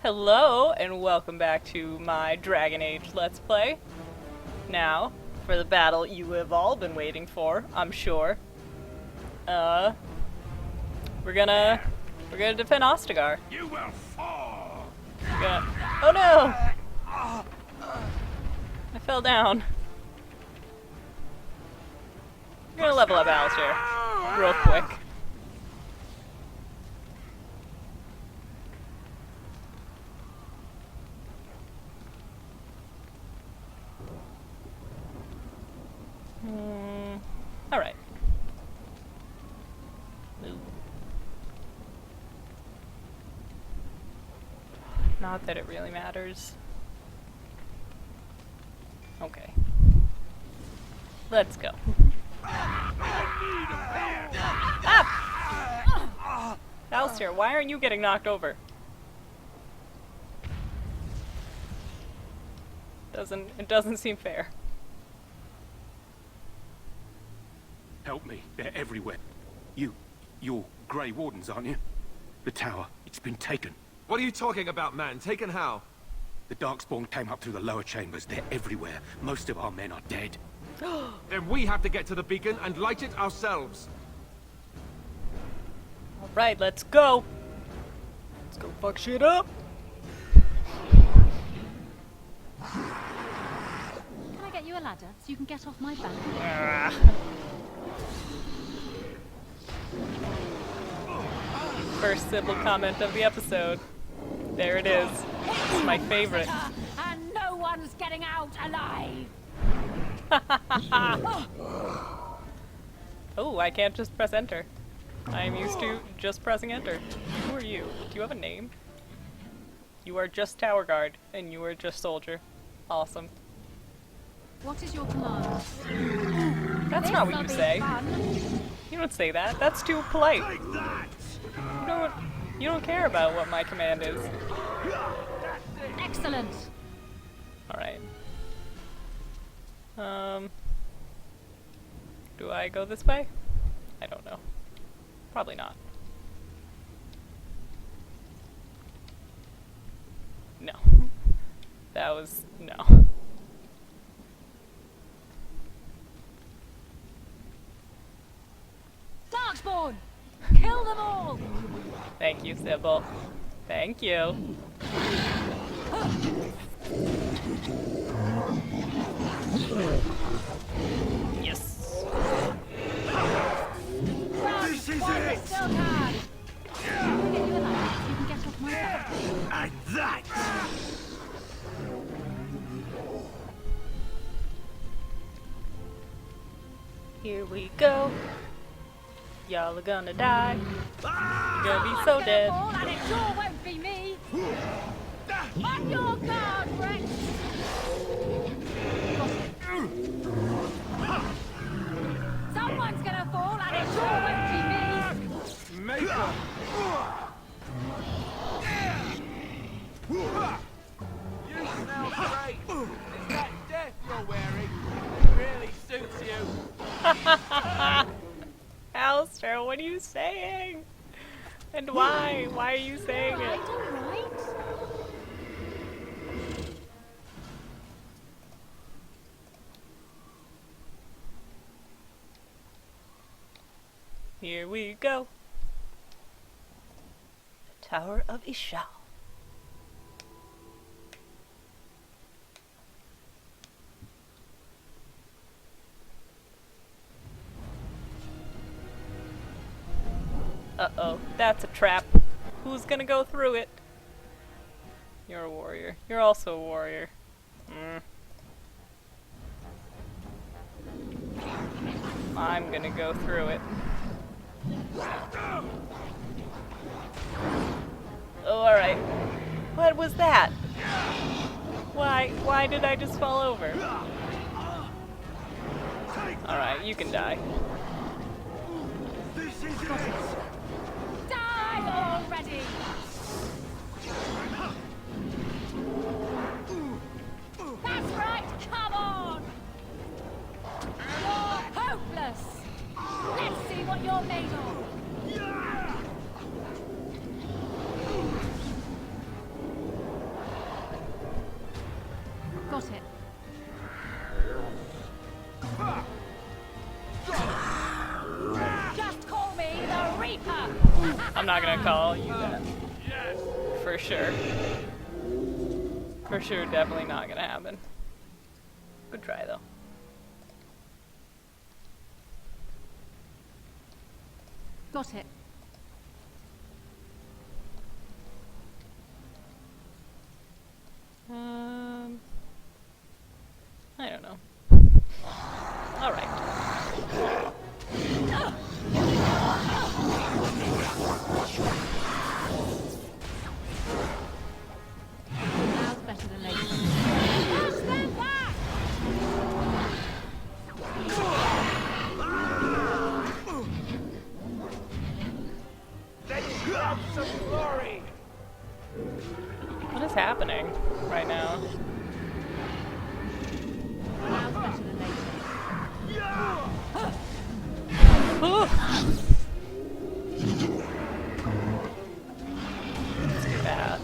Hello, and welcome back to my Dragon Age Let's Play. Now, for the battle you have all been waiting for, I'm sure. We're gonna defend Ostagar. You will fall. Oh no! I fell down. I'm gonna level up Alistair real quick. Alright. Not that it really matters. Okay. Let's go. Ah! Alistair, why aren't you getting knocked over? It doesn't seem fair. Help me. They're everywhere. You're Grey Wardens, aren't you? The tower. It's been taken. What are you talking about, man? Taken how? The Darkspawn came up through the lower chambers. They're everywhere. Most of our men are dead. Then we have to get to the beacon and light it ourselves. Alright, let's go. Let's go fuck shit up. Can I get you a ladder so you can get off my back? First Sybil comment of the episode. There it is. It's my favorite. And no one's getting out alive. Oh, I can't just press enter. I am used to just pressing enter. Who are you? Do you have a name? You are just tower guard, and you are just soldier. Awesome. What is your command? That's not what you say. You don't say that. That's too polite. You don't care about what my command is. Excellent. Alright. Do I go this way? I don't know. Probably not. No. That was... no. Darkspawn! Kill them all! Thank you, Sybil. Thank you. Yes. This is it! Still can. Can I get you a ladder so you can get off my back? And that! Here we go. Y'all are gonna die. You're gonna be so dead. And it sure won't be me! On your guard, Rex! Someone's gonna fall and it sure won't be me! Maple! You smell great! It's that death you're wearing. It really suits you. Alistair, what are you saying? And why? Why are you saying it? Alright. Here we go. The Tower of Ishal. Uh-oh, that's a trap. Who's gonna go through it? You're a warrior. You're also a warrior. I'm gonna go through it. Oh, alright. What was that? Why did I just fall over? Alright, you can die. This is it! Die already! That's right, come on! You're hopeless! Let's see what you're made of! not gonna call you that. For sure. For sure, definitely not gonna happen. Good try, though. Got it. I don't know. Alright. Now's better than later. Push them back! Let's grab some glory! What is happening right now? Now's better than later. Ooh. Let's do that.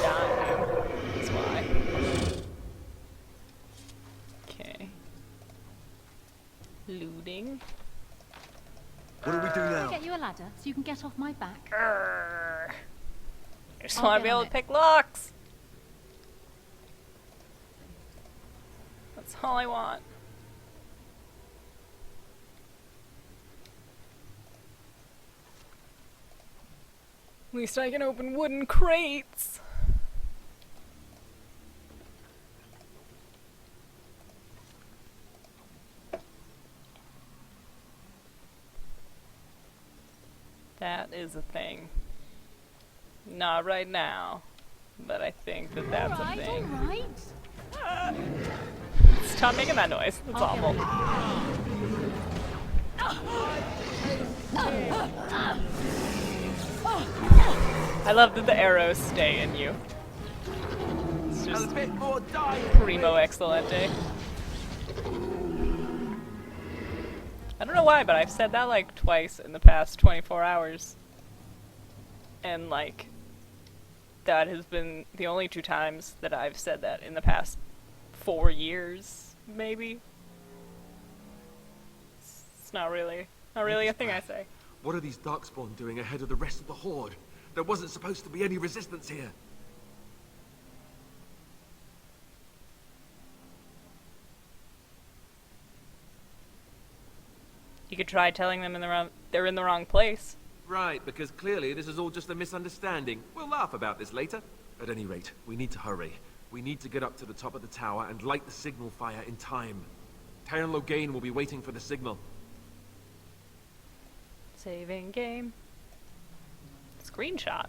Dying. That's why. Okay. Looting. What do we do Can I now? get you a ladder so you can get off my back? Grrr. I just I'll want to get be able on to it. pick locks. That's all I want. At least I can open wooden crates. That is a thing. Not right now, but I think that that's a thing. Alright. Stop making that noise. That's I'll get awful. I love that the arrows stay in you. It's A just bit more dying. primo excelente. I don't know why, but I've said that like twice in the past 24 hours. And like, that has been the only 2 times that I've said that in the past 4 years, maybe. It's not really a thing I say. What are these darkspawn doing ahead of the rest of the horde? There wasn't supposed to be any resistance here. You could try telling them they're in the wrong place. Right, because clearly this is all just a misunderstanding. We'll laugh about this later. At any rate, we need to hurry. We need to get up to the top of the tower and light the signal fire in time. Terran Logain will be waiting for the signal. Saving game. Screenshot.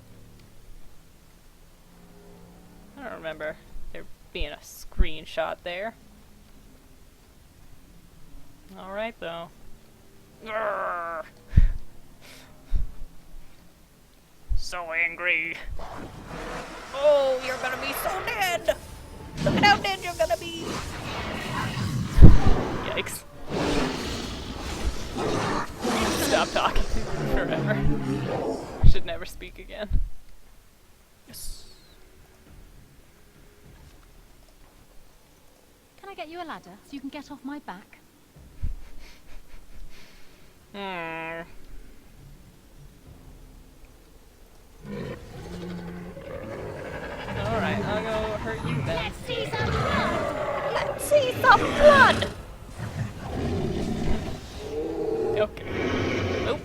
I don't remember there being a screenshot there. Alright though. Grrr. So angry. Oh, you're gonna be so dead! Look at how dead you're gonna be! Yikes. Stop talking forever. Should never speak again. Yes. Can I get you a ladder so you can get off my back? Alright, I'll go hurt you then. Let's see some blood! Let's see some blood! Okay. Nope.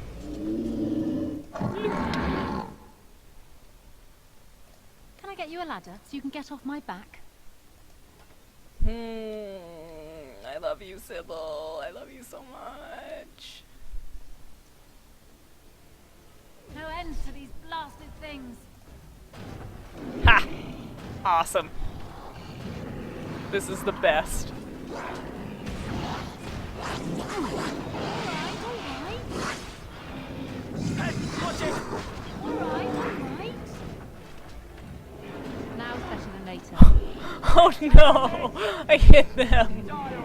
Can I get you a ladder so you can get off my back? I love you, Sybil. I love you so much. No end to these blasted things. Ha! Awesome. This is the best. Alright. Hey, watch it! Alright. Now's better than later. Oh no! I hit them. Got it.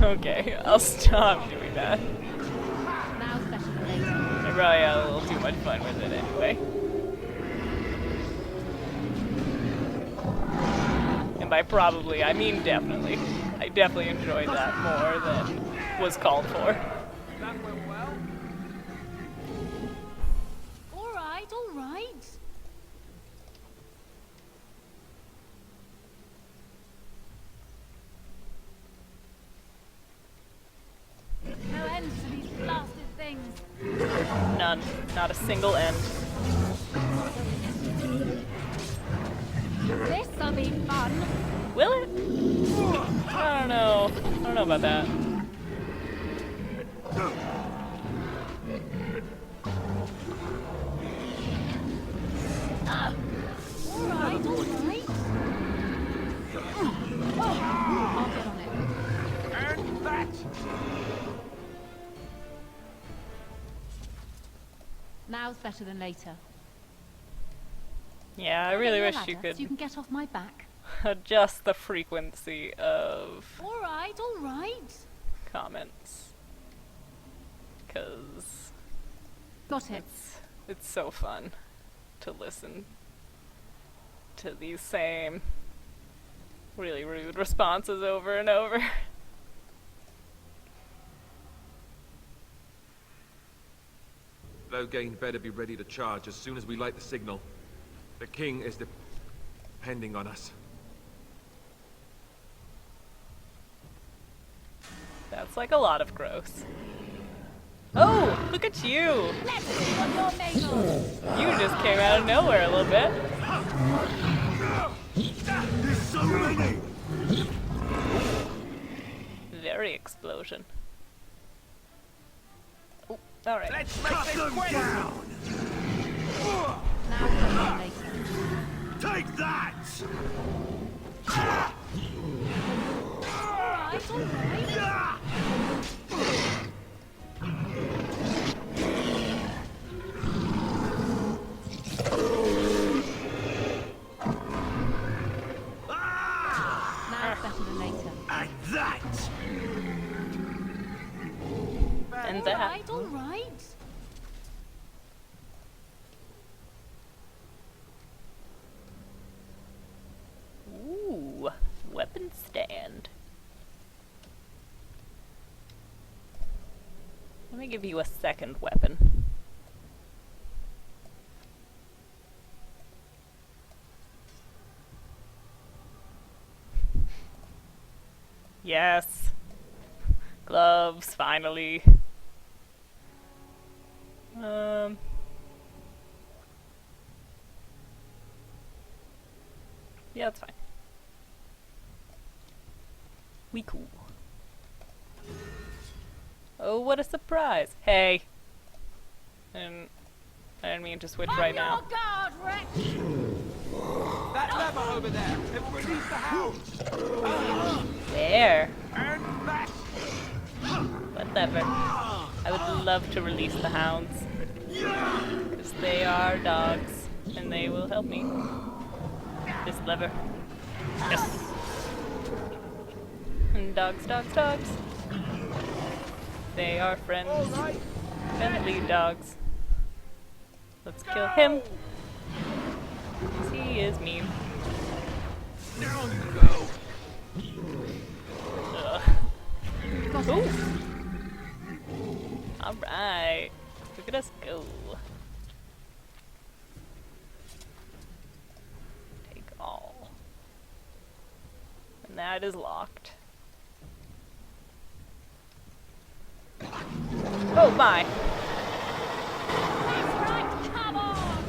Okay, I'll stop doing that. Now's better than later. I probably had a little too much fun with it anyway. And by probably, I mean definitely. I definitely enjoyed that more than was called for. That went well. All right, all right. No end to these blasted things. None. Not a single end. This'll be fun. Will it? I don't know. I don't know about that. All right, all right. I'll get on it. And that. Now's better than later. Yeah, I really wish you So could you can get off my back. adjust the frequency of All right, all right. comments. Because Got it. it's so fun to listen to these same really rude responses over and over. Lothering better be ready to charge as soon as we light the signal. The king is depending on us. That's like a lot of gross. Oh, look at you! Let's see what you're made of. You just came out of nowhere a little bit. There's so many! Very explosion. Oh, alright. Let's make this quick. Down! Now's better than later. Take that! All right, all right. Now's better than later. And that! And All that. right, all right. Ooh, weapon stand. Let me give you a second weapon. Yes. Gloves, finally. Yeah, that's fine. We cool. Oh, what a surprise. Hey. I didn't mean to switch right now. On your guard, wretch. That lever over there. It released the hounds. Where? And that. Whatever. I would love to release the hounds. Because they are dogs. And they will help me. This lever. Yes. And dogs, dogs, dogs. They are friends. All right. Friendly dogs. Let's kill him. 'Cause he is mean. Down you go. Ugh. Got Ooh. it. Alright. Look at us go. Take all. And that is locked. Oh my! That's right, come on.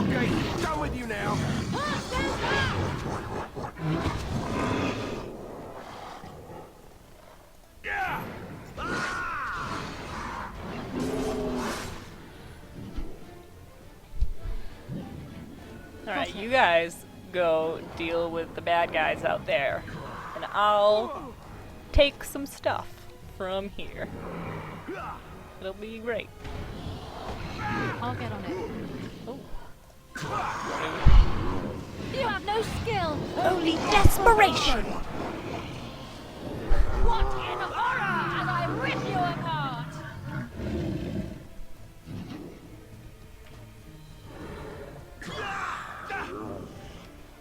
Okay, done with you now. Yeah. Alright, you guys go deal with the bad guys out there. And I'll take some stuff from here. It'll be great. I'll get on it. Oh. You have no skill. Only desperation! What in horror as I rip you apart?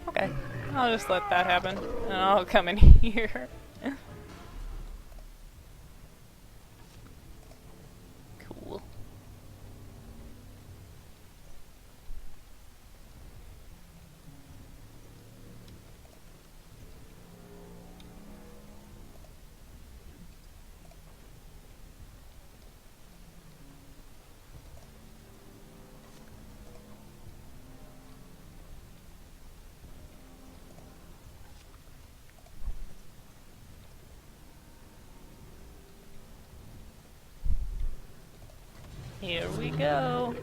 Okay. I'll just let that happen, and I'll come in here. Cool. Here we go.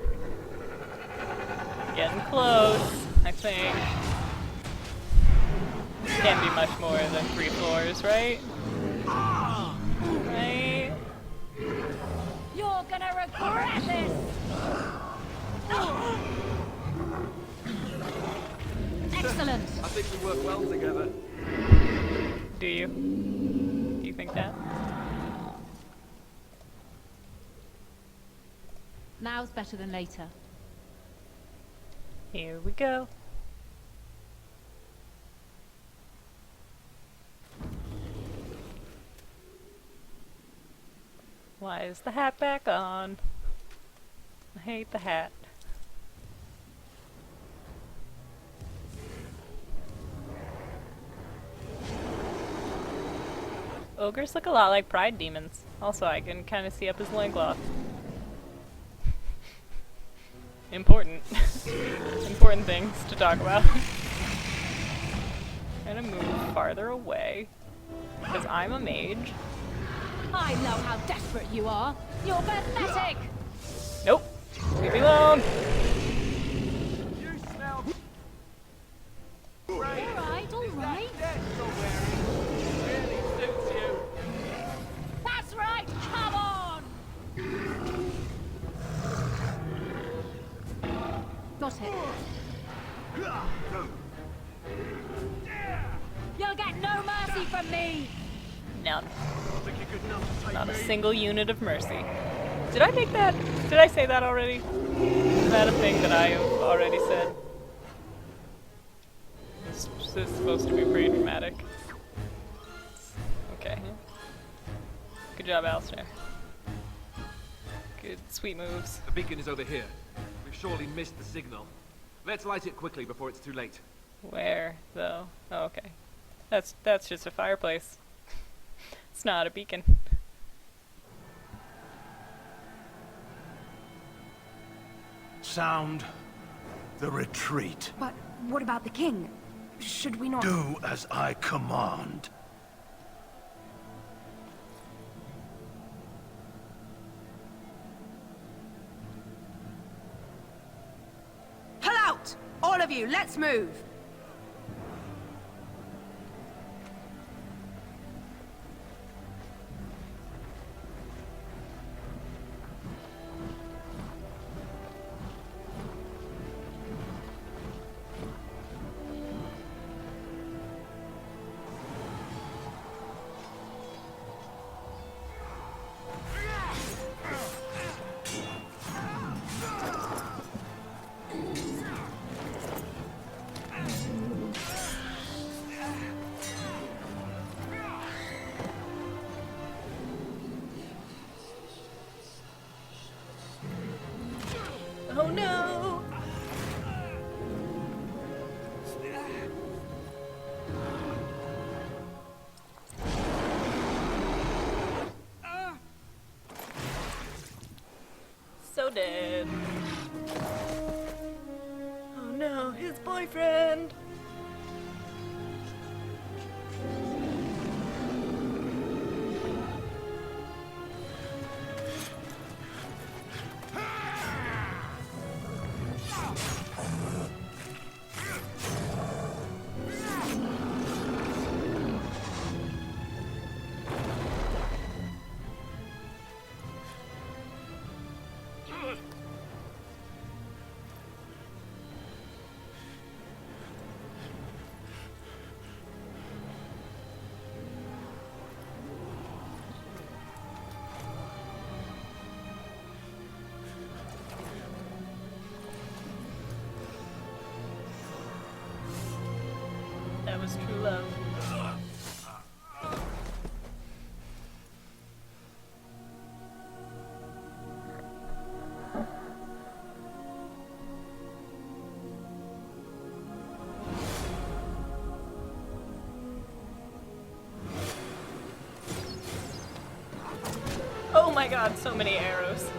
Getting close, I think. Can't be much more than 3 floors, right? Right? You're gonna regret this! Excellent! I think we work well together. Do you? Do you think that? Now's better than later. Here we go. Why is the hat back on? I hate the hat. Ogres look a lot like pride demons. Also, I can kind of see up his loincloth. Important. Important things to talk about. I'm gonna move farther away. Because I'm a mage. I know how desperate you are. You're pathetic! Nope. Leave me alone. You smell great. Alright, alright. Death you're wearing really suits you. That's right, come on! Got it. You'll get no mercy from me! None. Not a single unit of mercy. Did I make that? Did I say that already? Is that a thing that I have already said? This is supposed to be pretty dramatic. Okay. Good job, Alistair. Good, sweet moves. The beacon is over here. We've surely missed the signal. Let's light it quickly before it's too late. Where, though? Oh, okay. That's just a fireplace. It's not a beacon. Sound the retreat. But what about the king? Should we not... Do as I command. Pull out! All of you, let's move! Oh no! So dead. Oh no, his boyfriend! was true love. Oh my god, so many arrows.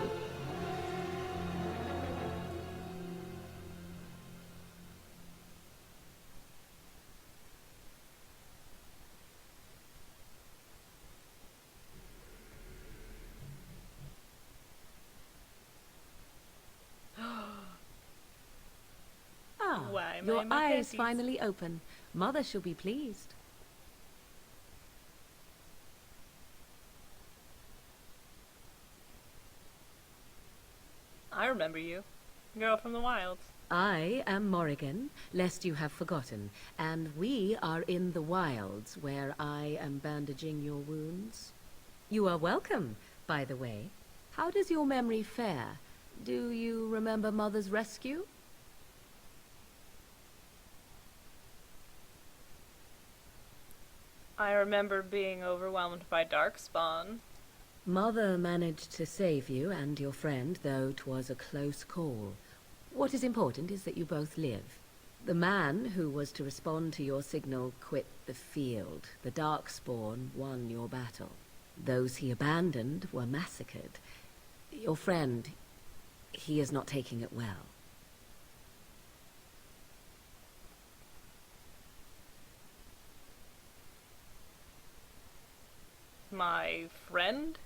Ah, Why, your my eyes Mackenzies? finally open. Mother shall be pleased. I remember you. Girl from the wilds. I am Morrigan, lest you have forgotten, and we are in the wilds, where I am bandaging your wounds. You are welcome, by the way. How does your memory fare? Do you remember Mother's rescue? I remember being overwhelmed by darkspawn. Mother managed to save you and your friend, though 'twas a close call. What is important is that you both live. The man who was to respond to your signal quit the field. The Darkspawn won your battle. Those he abandoned were massacred. Your friend, he is not taking it well. My friend?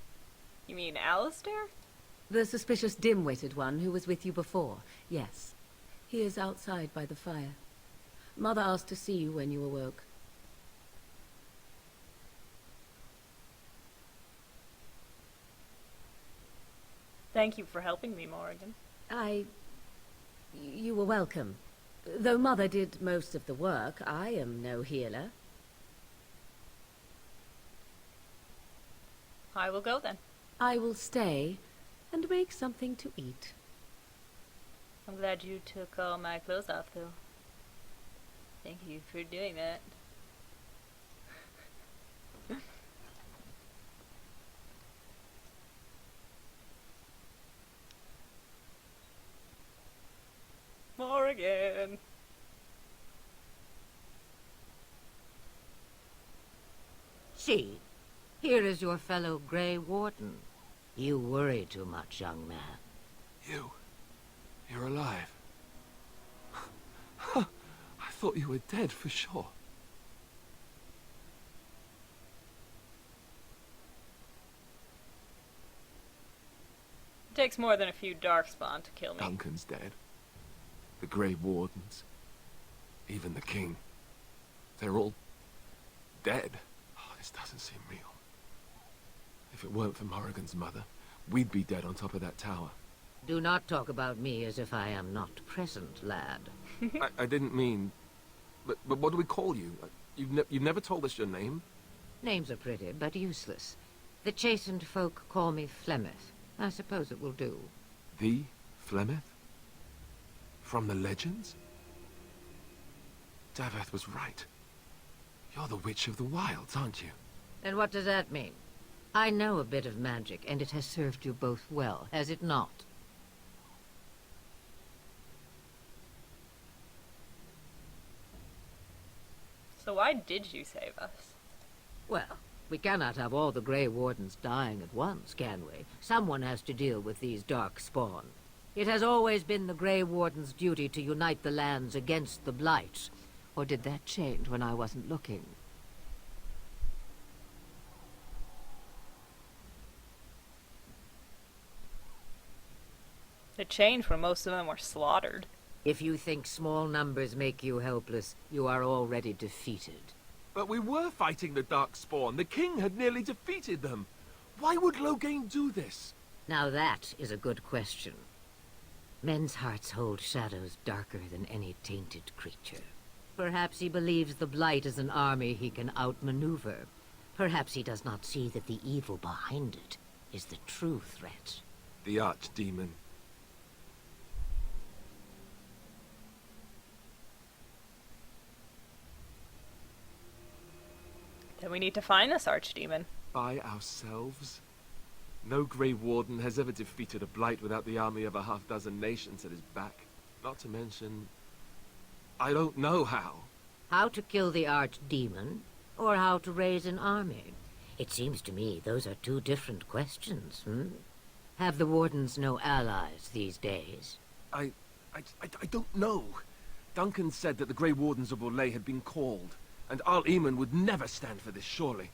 You mean Alistair? The suspicious dim-witted one who was with you before, yes. He is outside by the fire. Mother asked to see you when you awoke. Thank you for helping me, Morrigan. You were welcome. Though Mother did most of the work, I am no healer. I will go then. I will stay and make something to eat. I'm glad you took all my clothes off, though. Thank you for doing that. Morrigan! See, here is your fellow Grey Warden. You worry too much, young man. You're alive. I thought you were dead for sure. It takes more than a few darkspawn to kill me. Duncan's dead. The Grey Wardens. Even the King. They're all dead. Oh, this doesn't seem real. If it weren't for Morrigan's mother, we'd be dead on top of that tower. Do not talk about me as if I am not present, lad. I didn't mean... But what do we call you? You've never told us your name? Names are pretty, but useless. The chastened folk call me Flemeth. I suppose it will do. The Flemeth? From the legends? Daveth was right. You're the Witch of the Wilds, aren't you? And what does that mean? I know a bit of magic, and it has served you both well, has it not? So why did you save us? Well, we cannot have all the Grey Wardens dying at once, can we? Someone has to deal with these dark spawn. It has always been the Grey Warden's duty to unite the lands against the Blight. Or did that change when I wasn't looking? It changed when most of them were slaughtered. If you think small numbers make you helpless, you are already defeated. But we were fighting the dark spawn. The king had nearly defeated them. Why would Logain do this? Now that is a good question. Men's hearts hold shadows darker than any tainted creature. Perhaps he believes the Blight is an army he can outmaneuver. Perhaps he does not see that the evil behind it is the true threat. The archdemon. Then we need to find this archdemon. By ourselves? No Grey Warden has ever defeated a Blight without the army of a half-dozen nations at his back. Not to mention... I don't know how. How to kill the archdemon, or how to raise an army? It seems to me those are two different questions, Have the Wardens no allies these days? I don't know. Duncan said that the Grey Wardens of Orlais had been called, and Al Eamon would never stand for this, surely.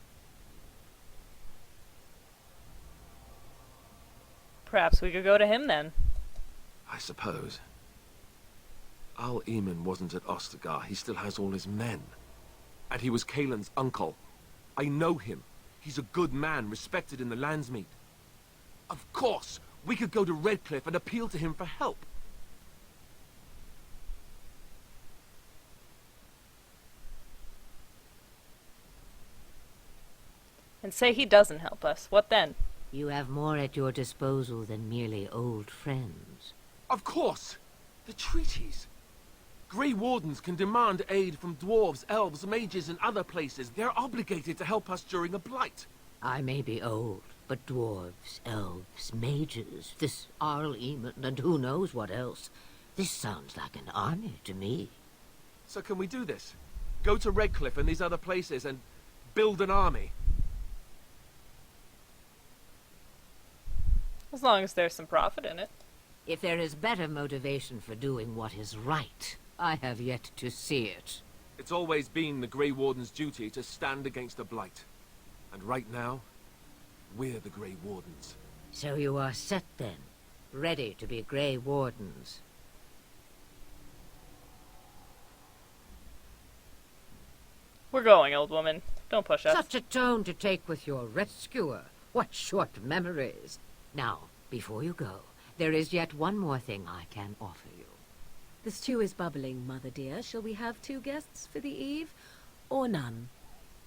Perhaps we could go to him then. I suppose. Al Eamon wasn't at Ostagar. He still has all his men. And he was Kaelin's uncle. I know him. He's a good man, respected in the Landsmeet. Of course, we could go to Redcliffe and appeal to him for help. And say he doesn't help us. What then? You have more at your disposal than merely old friends. Of course! The treaties! Grey Wardens can demand aid from dwarves, elves, mages, and other places. They're obligated to help us during a blight. I may be old, but dwarves, elves, mages, this Arl Eamon, and who knows what else. This sounds like an army to me. So can we do this? Go to Redcliffe and these other places and build an army? As long as there's some profit in it. If there is better motivation for doing what is right, I have yet to see it. It's always been the Grey Warden's duty to stand against a blight. And right now, we're the Grey Wardens. So you are set then, ready to be Grey Wardens. We're going, old woman. Don't push us. Such a tone to take with your rescuer. What short memories. Now, before you go, there is yet one more thing I can offer you. The stew is bubbling, Mother dear. Shall we have 2 guests for the eve, or none?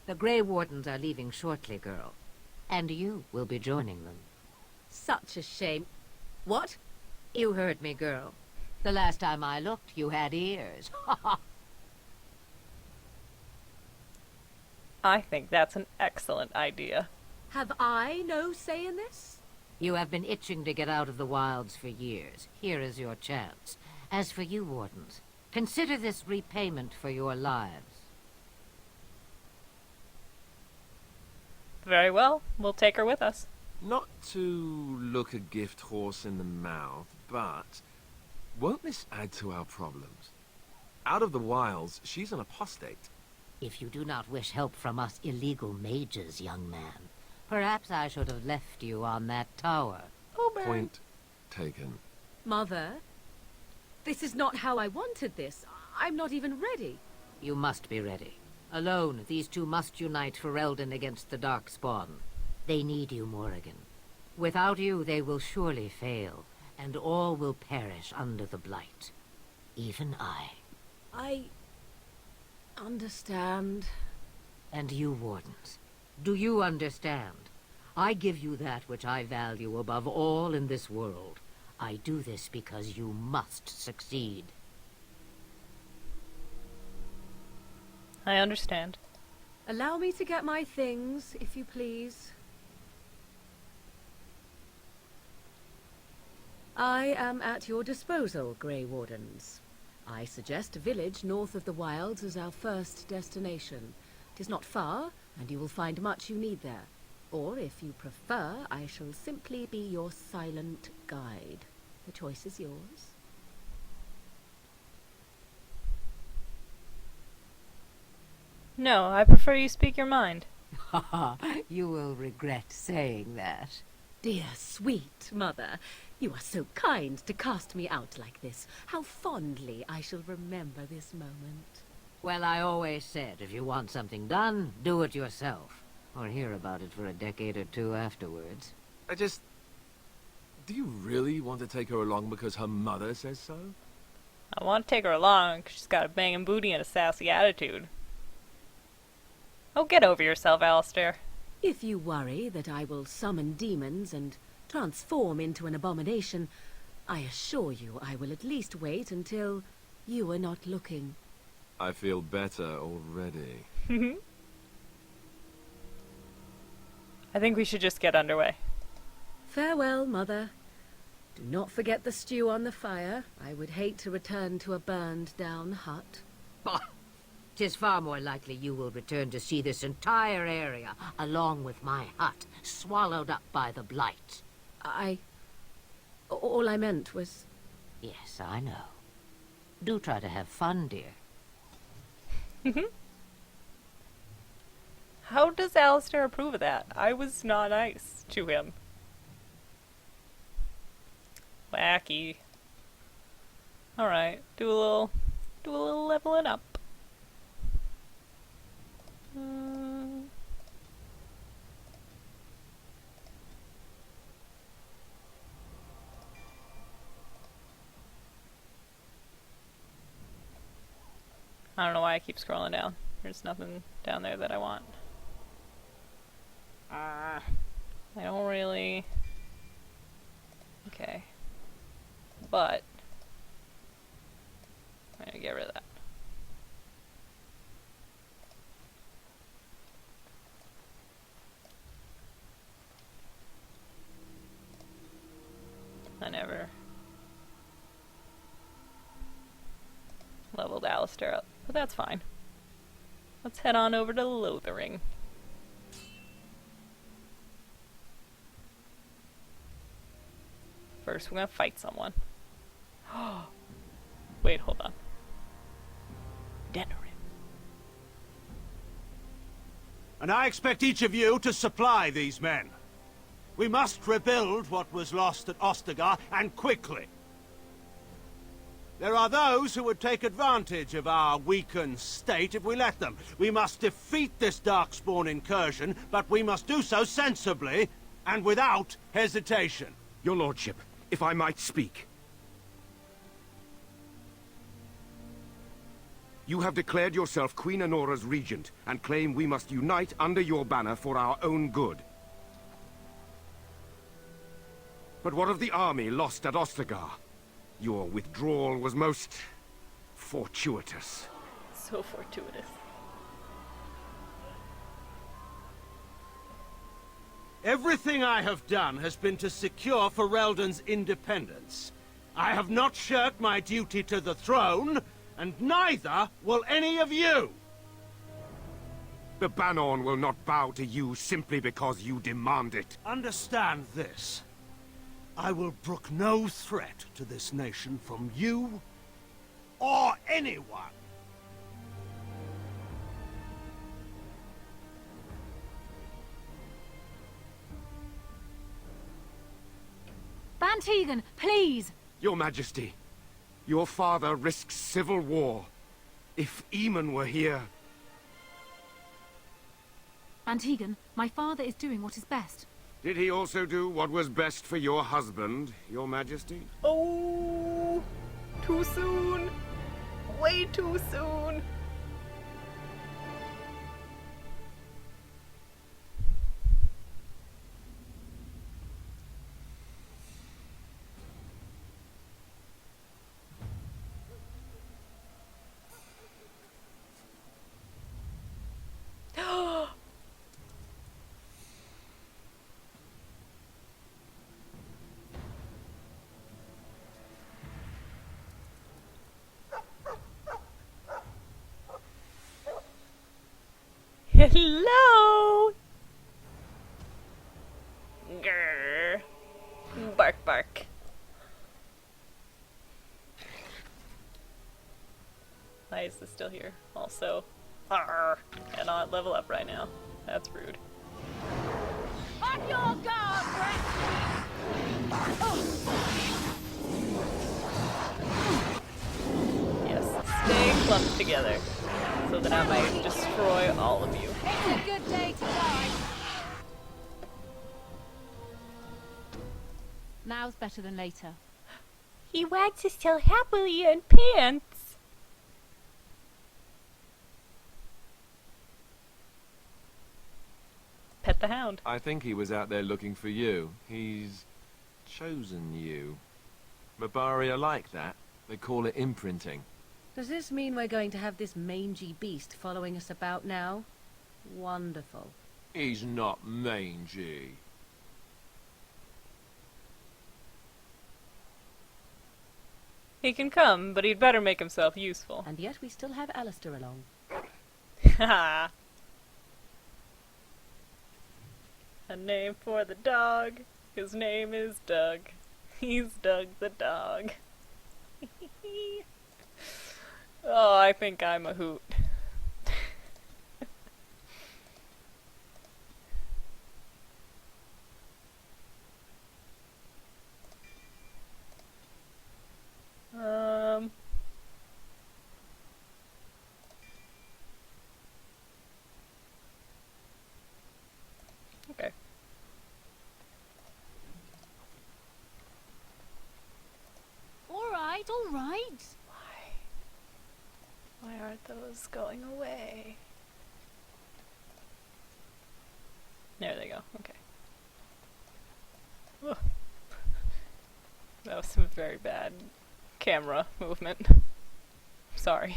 The Grey Wardens are leaving shortly, girl. And you will be joining them. Such a shame. What? You heard me, girl. The last time I looked, you had ears. I think that's an excellent idea. Have I no say in this? You have been itching to get out of the wilds for years. Here is your chance. As for you, Wardens, consider this repayment for your lives. Very well. We'll take her with us. Not to look a gift horse in the mouth, but won't this add to our problems? Out of the wilds, she's an apostate. If you do not wish help from us illegal mages, young man, perhaps I should have left you on that tower. Point taken. Mother, this is not how I wanted this. I'm not even ready. You must be ready. Alone, these two must unite for Eldon against the Darkspawn. They need you, Morrigan. Without you, they will surely fail, and all will perish under the Blight. Even I. I understand. And you, Wardens, do you understand? I give you that which I value above all in this world. I do this because you must succeed. I understand. Allow me to get my things, if you please. I am at your disposal, Grey Wardens. I suggest a village north of the wilds as our first destination. It is not far, and you will find much you need there. Or, if you prefer, I shall simply be your silent guide. The choice is yours. No, I prefer you speak your mind. You will regret saying that. Dear, sweet mother, you are so kind to cast me out like this. How fondly I shall remember this moment. Well, I always said, if you want something done, do it yourself. Or hear about it for a decade or two afterwards. Do you really want to take her along because her mother says so? I want to take her along because she's got a banging booty and a sassy attitude. Oh, get over yourself, Alistair. If you worry that I will summon demons and transform into an abomination, I assure you I will at least wait until you are not looking. I feel better already. I think we should just get underway. Farewell, Mother. Do not forget the stew on the fire. I would hate to return to a burned-down hut. Bah! 'Tis far more likely you will return to see this entire area, along with my hut, swallowed up by the blight. All I meant was... Yes, I know. Do try to have fun, dear. How does Alistair approve of that? I was not nice to him. Wacky. Alright, do a little leveling up. I don't know why I keep scrolling down. There's nothing down there that I want. I don't really... Okay. But... I'm gonna get rid of that. I never leveled Alistair up, but that's fine. Let's head on over to Lothering. First, we're gonna fight someone. Wait, hold on. Denerim. And I expect each of you to supply these men. We must rebuild what was lost at Ostagar, and quickly. There are those who would take advantage of our weakened state if we let them. We must defeat this Darkspawn incursion, but we must do so sensibly and without hesitation. Your lordship, if I might speak. You have declared yourself Queen Honora's regent, and claim we must unite under your banner for our own good. But what of the army lost at Ostagar? Your withdrawal was most... fortuitous. So fortuitous. Everything I have done has been to secure Ferelden's independence. I have not shirked my duty to the throne, and neither will any of you! The Banorn will not bow to you simply because you demand it. Understand this. I will brook no threat to this nation from you or anyone. Van Tegan, please! Your Majesty, your father risks civil war. If Eamon were here... Van Tegan, my father is doing what is best. Did he also do what was best for your husband, Your Majesty? Oh, too soon. Way too soon. Hello! Grr. Bark, bark. Why is this still here? Also, cannot level up right now. That's rude. On your guard, Brett! Yes, stay clumped together so that I might destroy all of you. It's a good day to die. Now's better than later. He wants to still happily in pants. Pet the hound. I think he was out there looking for you. He's chosen you. Mabari are like that. They call it imprinting. Does this mean we're going to have this mangy beast following us about now? Wonderful. He's not mangy. He can come, but he'd better make himself useful. And yet we still have Alistair along. Ha! A name for the dog. His name is Doug. He's Doug the dog. Oh, I think I'm a hoot. Okay. All right, all right. Why aren't those going away? There they go. Okay. Ugh. That was some very bad camera movement. Sorry.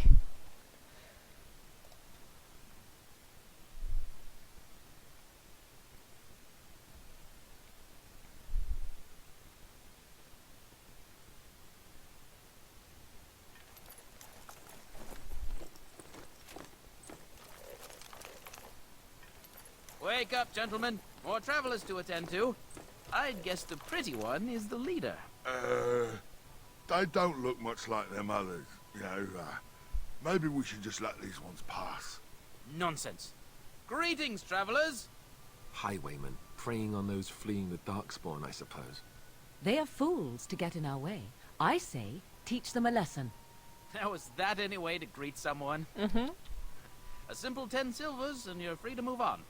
Wake up, gentlemen. More travelers to attend to. I'd guess the pretty one is the leader. They don't look much like them others, you know. Maybe we should just let these ones pass. Nonsense. Greetings, travelers. Highwaymen, preying on those fleeing the Darkspawn, I suppose. They are fools to get in our way. I say, teach them a lesson. Now, is that any way to greet someone? Mm-hmm. A simple 10 silvers, and you're free to move on.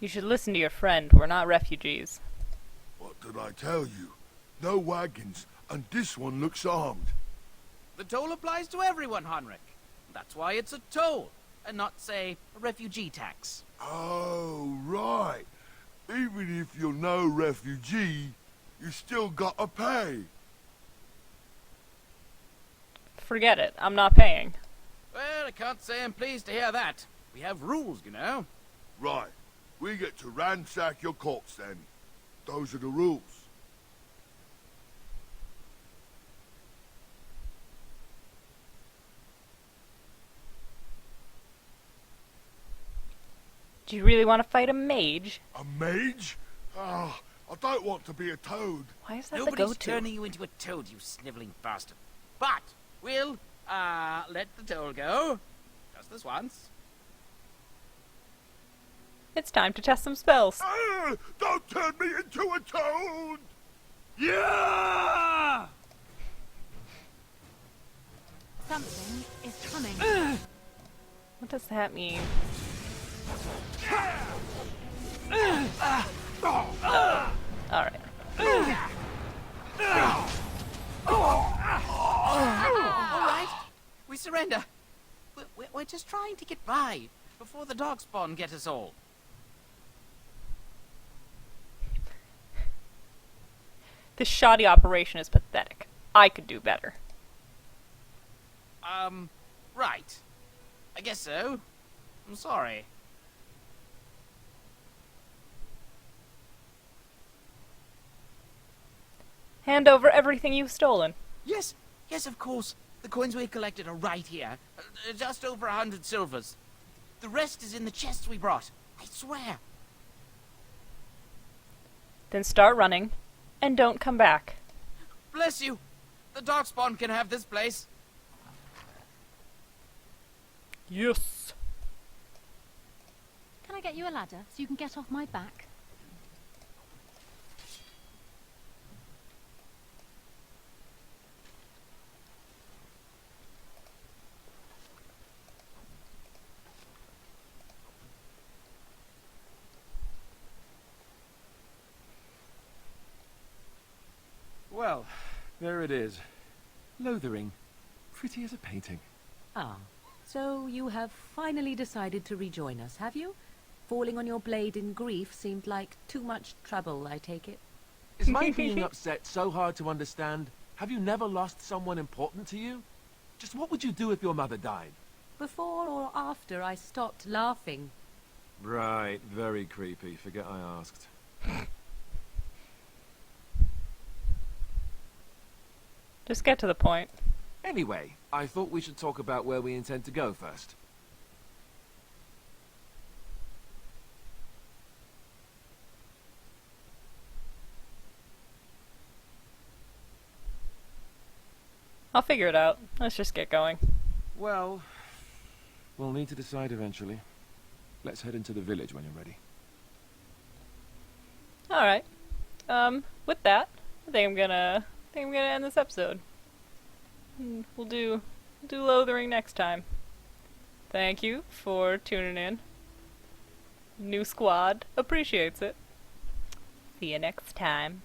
You should listen to your friend. We're not refugees. What did I tell you? No wagons, and this one looks armed. The toll applies to everyone, Heinrich. That's why it's a toll, and not, say, a refugee tax. Oh, right. Even if you're no refugee, you still gotta pay. Forget it. I'm not paying. Well, I can't say I'm pleased to hear that. We have rules, you know. Right. We get to ransack your corpse then. Those are the rules. Do you really want to fight a mage? A mage? Ah, I don't want to be a toad. Why is that Nobody's the go-to? turning you into a toad, you sniveling bastard. But we'll, let the toll go. Just this once. It's time to test some spells. Ah, don't turn me into a toad! Yeah! Something is coming. What does that mean? Alright. All right, we surrender. We're just trying to get by before the Darkspawn get us all. This shoddy operation is pathetic. I could do better. Right. I guess so. I'm sorry. Hand over everything you've stolen. Yes, of course. The coins we collected are right here. Just over 100 silvers. The rest is in the chests we brought. I swear. Then start running, and don't come back. Bless you. The Darkspawn can have this place. Yes. Can I get you a ladder so you can get off my back? Well, there it is. Lothering. Pretty as a painting. Ah, so you have finally decided to rejoin us, have you? Falling on your blade in grief seemed like too much trouble, I take it. Is my being upset so hard to understand? Have you never lost someone important to you? Just what would you do if your mother died? Before or after I stopped laughing? Right, very creepy. Forget I asked. Just get to the point. Anyway, I thought we should talk about where we intend to go first. I'll figure it out. Let's just get going. Well, we'll need to decide eventually. Let's head into the village when you're ready. Alright. With that, I think I'm gonna end this episode. And we'll do Lothering next time. Thank you for tuning in. New squad appreciates it. See you next time.